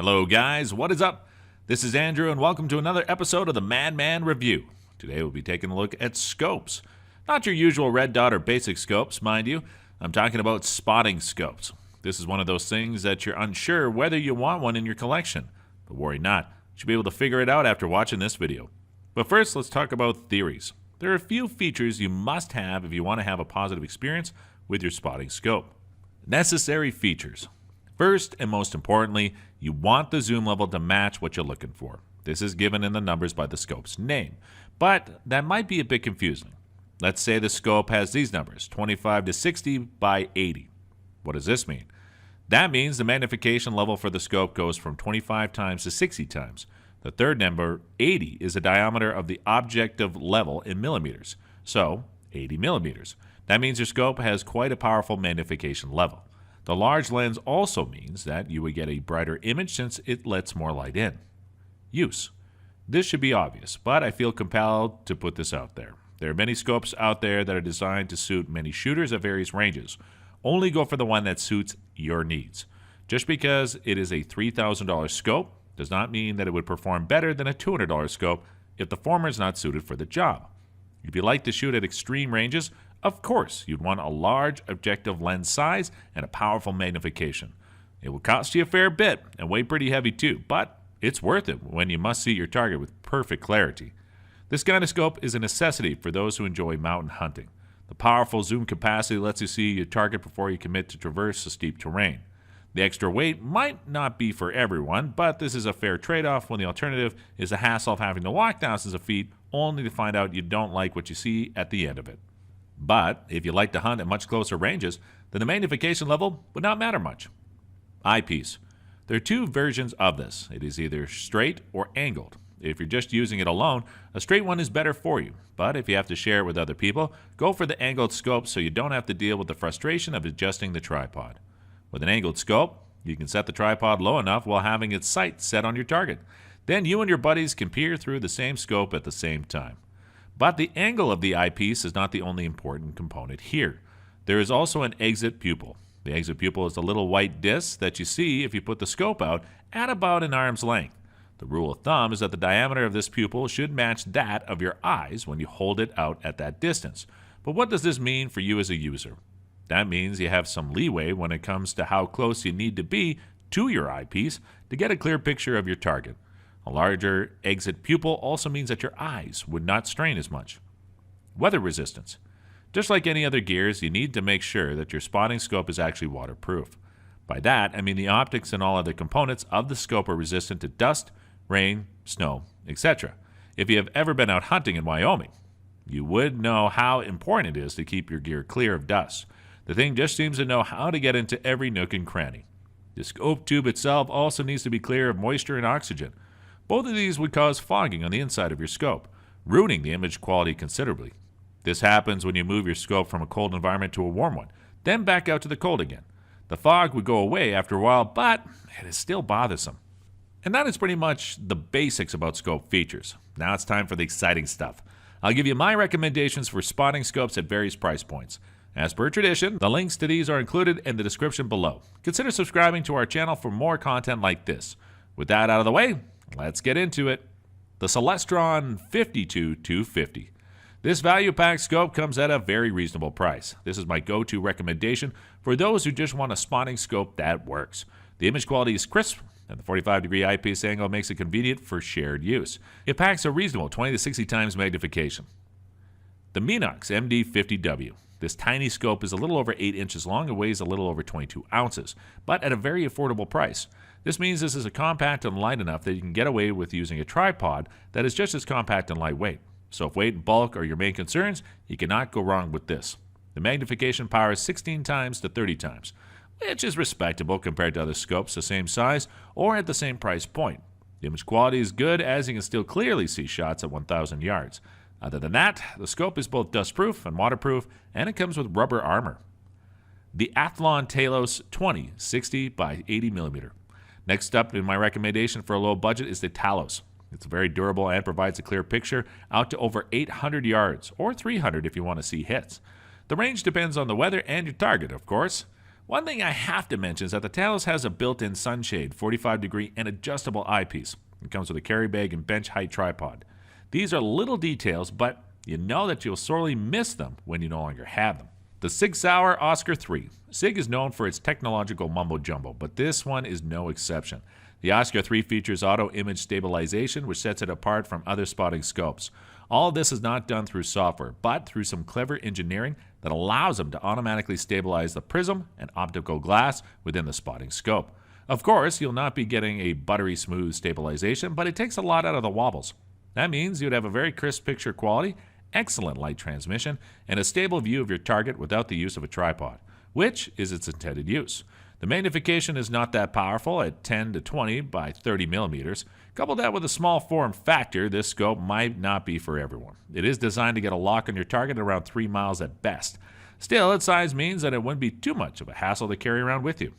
Hello guys, what is up? This is Andrew and welcome to another episode of the MADMAN Review. Today we'll be taking a look at scopes. Not your usual red dot or basic scopes, mind you. I'm talking about spotting scopes. This is one of those things that you're unsure whether you want one in your collection. But worry not, you should be able to figure it out after watching this video. But first, let's talk about theories. There are a few features you must have if you want to have a positive experience with your spotting scope. Necessary features. First and most importantly, you want the zoom level to match what you're looking for. This is given in the numbers by the scope's name, but that might be a bit confusing. Let's say the scope has these numbers, 25 to 60 by 80. What does this mean? That means the magnification level for the scope goes from 25 times to 60 times. The third number, 80, is the diameter of the objective level in millimeters, so 80 millimeters. That means your scope has quite a powerful magnification level. The large lens also means that you would get a brighter image since it lets more light in. Use. This should be obvious, but I feel compelled to put this out there. There are many scopes out there that are designed to suit many shooters at various ranges. Only go for the one that suits your needs. Just because it is a $3,000 scope does not mean that it would perform better than a $200 scope if the former is not suited for the job. If you like to shoot at extreme ranges, of course, you'd want a large objective lens size and a powerful magnification. It will cost you a fair bit and weigh pretty heavy too, but it's worth it when you must see your target with perfect clarity. This kind of scope is a necessity for those who enjoy mountain hunting. The powerful zoom capacity lets you see your target before you commit to traverse the steep terrain. The extra weight might not be for everyone, but this is a fair trade-off when the alternative is the hassle of having to walk thousands of feet only to find out you don't like what you see at the end of it. But if you like to hunt at much closer ranges, then the magnification level would not matter much. Eyepiece. There are two versions of this. It is either straight or angled. If you're just using it alone, a straight one is better for you. But if you have to share it with other people, go for the angled scope so you don't have to deal with the frustration of adjusting the tripod. With an angled scope, you can set the tripod low enough while having its sight set on your target. Then you and your buddies can peer through the same scope at the same time. But the angle of the eyepiece is not the only important component here. There is also an exit pupil. The exit pupil is the little white disc that you see if you put the scope out at about an arm's length. The rule of thumb is that the diameter of this pupil should match that of your eyes when you hold it out at that distance. But what does this mean for you as a user? That means you have some leeway when it comes to how close you need to be to your eyepiece to get a clear picture of your target. A larger exit pupil also means that your eyes would not strain as much. Weather resistance. Just like any other gears, you need to make sure that your spotting scope is actually waterproof. By that, I mean the optics and all other components of the scope are resistant to dust, rain, snow, etc. If you have ever been out hunting in Wyoming, you would know how important it is to keep your gear clear of dust. The thing just seems to know how to get into every nook and cranny. The scope tube itself also needs to be clear of moisture and oxygen. Both of these would cause fogging on the inside of your scope, ruining the image quality considerably. This happens when you move your scope from a cold environment to a warm one, then back out to the cold again. The fog would go away after a while, but it is still bothersome. And that is pretty much the basics about scope features. Now it's time for the exciting stuff. I'll give you my recommendations for spotting scopes at various price points. As per tradition, the links to these are included in the description below. Consider subscribing to our channel for more content like this. With that out of the way, let's get into it. The Celestron 52-250. This value pack scope comes at a very reasonable price. This is my go-to recommendation for those who just want a spotting scope that works. The image quality is crisp, and the 45-degree eyepiece angle makes it convenient for shared use. It packs a reasonable 20 to 60 times magnification. The Minox MD 50W. This tiny scope is a little over 8 inches long and weighs a little over 22 ounces, but at a very affordable price. This means this is a compact and light enough that you can get away with using a tripod that is just as compact and lightweight. So if weight and bulk are your main concerns, you cannot go wrong with this. The magnification power is 16 times to 30 times, which is respectable compared to other scopes the same size or at the same price point. The image quality is good as you can still clearly see shots at 1,000 yards. Other than that, the scope is both dustproof and waterproof, and it comes with rubber armor. The Athlon Talos 20 60 by 80 millimeter. Next up in my recommendation for a low budget is the Talos. It's very durable and provides a clear picture out to over 800 yards, or 300 if you want to see hits. The range depends on the weather and your target, of course. One thing I have to mention is that the Talos has a built-in sunshade, 45-degree, and adjustable eyepiece. It comes with a carry bag and bench height tripod. These are little details, but you know that you'll sorely miss them when you no longer have them. The Sig Sauer Oscar 3. Sig is known for its technological mumbo-jumbo, but this one is no exception. The Oscar 3 features auto-image stabilization, which sets it apart from other spotting scopes. All of this is not done through software, but through some clever engineering that allows them to automatically stabilize the prism and optical glass within the spotting scope. Of course, you'll not be getting a buttery smooth stabilization, but it takes a lot out of the wobbles. That means you'd have a very crisp picture quality, excellent light transmission, and a stable view of your target without the use of a tripod, which is its intended use. The magnification is not that powerful at 10 to 20 by 30 millimeters. Couple that with a small form factor, this scope might not be for everyone. It is designed to get a lock on your target at around 3 miles at best. Still, its size means that it wouldn't be too much of a hassle to carry around with you.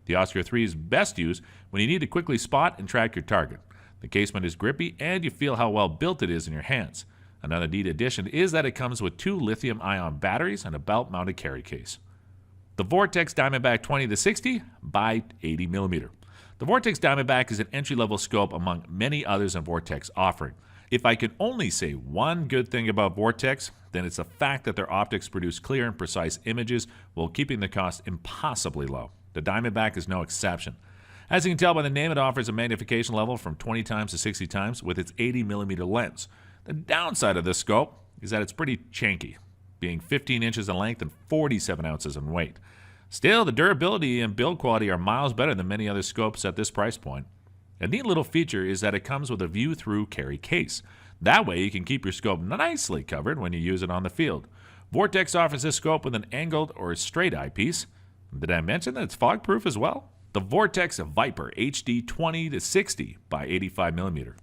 The Oscar 3 is best used when you need to quickly spot and track your target. The casement is grippy and you feel how well built it is in your hands. Another neat addition is that it comes with 2 lithium-ion batteries and a belt-mounted carry case. The Vortex Diamondback 20-60 by 80 millimeter. The Vortex Diamondback is an entry-level scope among many others in Vortex offering. If I can only say one good thing about Vortex, then it's the fact that their optics produce clear and precise images while keeping the cost impossibly low. The Diamondback is no exception. As you can tell by the name, it offers a magnification level from 20 times to 60 times with its 80 millimeter lens. The downside of this scope is that it's pretty chunky, being 15 inches in length and 47 ounces in weight. Still, the durability and build quality are miles better than many other scopes at this price point. A neat little feature is that it comes with a view-through carry case. That way you can keep your scope nicely covered when you use it on the field. Vortex offers this scope with an angled or straight eyepiece. Did I mention that it's fog-proof as well? The Vortex Viper HD 20-60 by 85 millimeter.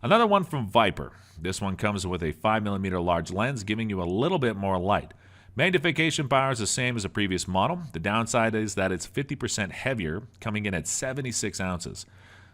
Another one from Viper. This one comes with a 5mm large lens, giving you a little bit more light. Magnification power is the same as the previous model. The downside is that it's 50% heavier, coming in at 76 ounces.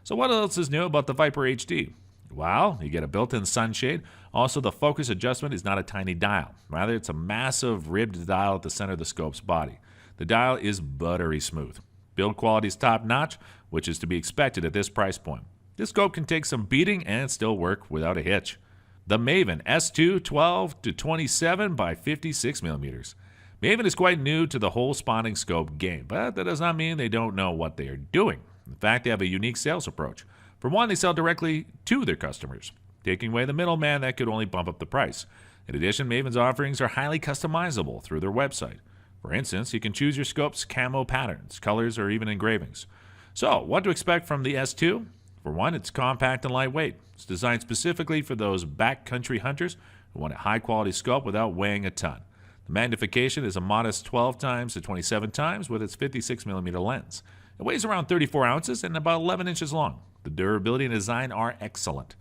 So what else is new about the Viper HD? Well, you get a built-in sunshade. Also, the focus adjustment is not a tiny dial. Rather, it's a massive ribbed dial at the center of the scope's body. The dial is buttery smooth. Build quality is top-notch, which is to be expected at this price point. This scope can take some beating and still work without a hitch. The Maven S.2 12-27 by 56 millimeters. Maven is quite new to the whole spotting scope game, but that does not mean they don't know what they are doing. In fact, they have a unique sales approach. For one, they sell directly to their customers, taking away the middleman that could only bump up the price. In addition, Maven's offerings are highly customizable through their website. For instance, you can choose your scope's camo patterns, colors, or even engravings. So, what to expect from the S2? For one, it's compact and lightweight. It's designed specifically for those backcountry hunters who want a high-quality scope without weighing a ton. The magnification is a modest 12 times to 27 times with its 56mm lens. It weighs around 34 ounces and about 11 inches long. The durability and design are excellent.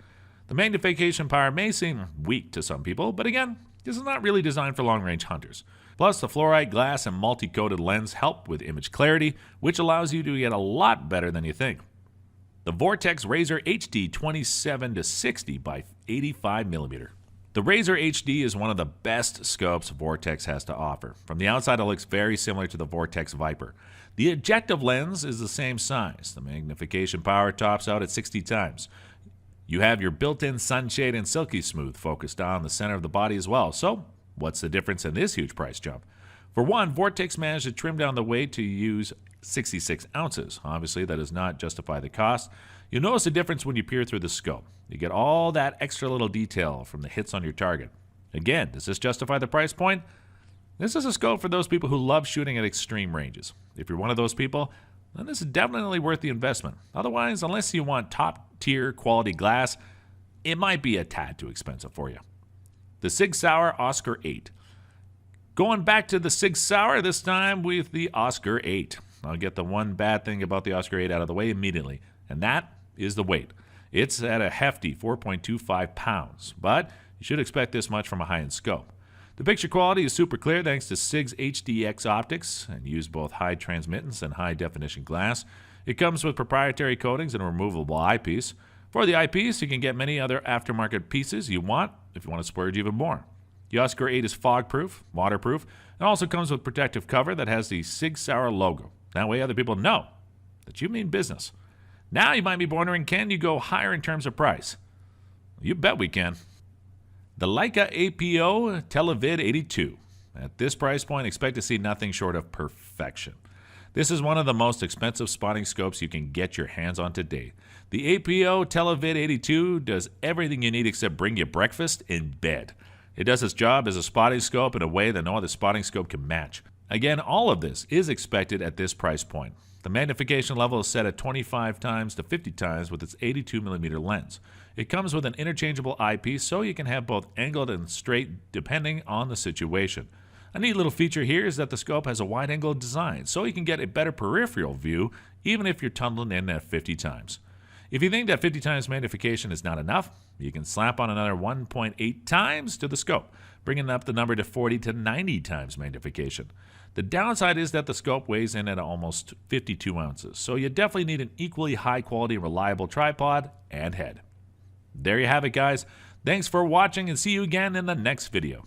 The magnification power may seem weak to some people, but again, this is not really designed for long-range hunters. Plus, the fluorite glass and multi-coated lens help with image clarity, which allows you to get a lot better than you think. The Vortex Razor HD 27-60 by 85 millimeter. The Razor HD is one of the best scopes Vortex has to offer. From the outside, it looks very similar to the Vortex Viper. The objective lens is the same size. The magnification power tops out at 60 times. You have your built-in sunshade and silky smooth focused on the center of the body as well. So, what's the difference in this huge price jump? For one, Vortex managed to trim down the weight to use 66 ounces. Obviously, that does not justify the cost. You'll notice a difference when you peer through the scope. You get all that extra little detail from the hits on your target. Again, does this justify the price point? This is a scope for those people who love shooting at extreme ranges. If you're one of those people, then this is definitely worth the investment. Otherwise, unless you want top-tier quality glass, it might be a tad too expensive for you. The Sig Sauer Oscar 8. Going back to the Sig Sauer, this time with the Oscar 8. I'll get the one bad thing about the Oscar 8 out of the way immediately, and that is the weight. It's at a hefty 4.25 pounds, but you should expect this much from a high-end scope. The picture quality is super clear thanks to Sig's HDX optics and use both high transmittance and high definition glass. It comes with proprietary coatings and a removable eyepiece. For the eyepiece, you can get many other aftermarket pieces you want if you want to splurge even more. The Oscar 8 is fog-proof, waterproof, and also comes with protective cover that has the Sig Sauer logo. That way other people know that you mean business. Now you might be wondering, can you go higher in terms of price? You bet we can. The Leica APO-Televid 82. At this price point, expect to see nothing short of perfection. This is one of the most expensive spotting scopes you can get your hands on today. The APO-Televid 82 does everything you need except bring you breakfast in bed. It does its job as a spotting scope in a way that no other spotting scope can match. Again, all of this is expected at this price point. The magnification level is set at 25 times to 50 times with its 82mm lens. It comes with an interchangeable eyepiece so you can have both angled and straight depending on the situation. A neat little feature here is that the scope has a wide-angle design, so you can get a better peripheral view even if you're tunneling in at 50 times. If you think that 50 times magnification is not enough, you can slap on another 1.8 times to the scope, bringing up the number to 40 to 90 times magnification. The downside is that the scope weighs in at almost 52 ounces, so you definitely need an equally high-quality and reliable tripod and head. There you have it, guys. Thanks for watching, and see you again in the next video.